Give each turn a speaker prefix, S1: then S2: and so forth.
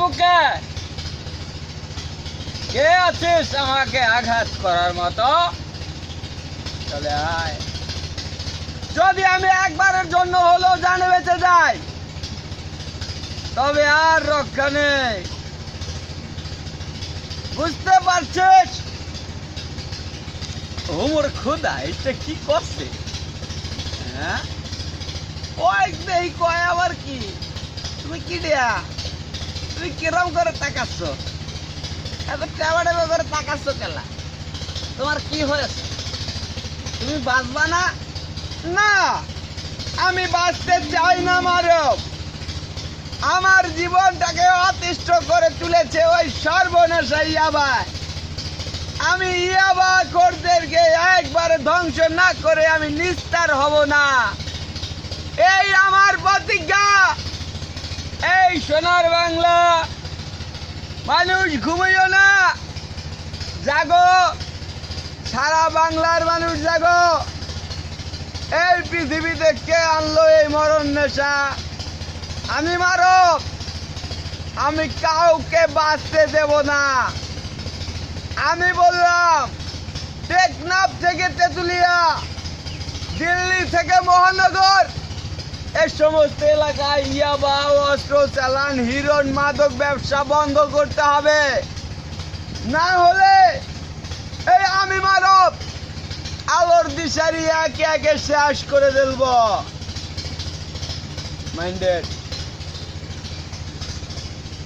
S1: মুখে কে আছিস আমাকে আঘাত করার মতো? চলে আয়। যদি আমি একবারের জন্য হলেও জানে বেঁচে যাই তবে আর রক্ষা নেই। বুঝতে পারছিস? ওমর খোদা এটা কি করছে? হ্যাঁ ওই দেই কয় আবার কি? তুমি কি দেয়া? তুমি কিরম করে তাকাচ্ছ? এত টেবাটে করে তাকাচ্ছ কেলা? তোমার কি হয়েছে? তুমি বাঁচবা না? না আমি বাঁচতে চাই না মারব। আমার জীবনটাকে অতিষ্ঠ করে তুলেছে ওই সর্বনাশা ইয়াবা। আমি ইয়াবা খোরদেরকে একবারে ধ্বংস না করে আমি নিস্তার হব না। এই আমার প্রতিজ্ঞা। এই সোনার বাংলা মানুষ ঘুমিও না, জাগো। সারা বাংলার মানুষ জাগো। এই পৃথিবীতে কে আনলো এই মরণ নেশা? আমি মারব। আমি কাউকে বাঁচতে দেব না। আমি বললাম টেকনাফ থেকে তেঁতুলিয়া, দিল্লি থেকে মহানগর, এই সমস্ত এলাকায় ইয়াবা, অস্ত্র চালান, হিরোইন, মাদক ব্যবসা বন্ধ করতে হবে। না হলে এই আমি মারব আলোর দিশারি একে একে শেষ করে দেব। মাইন্ডেড।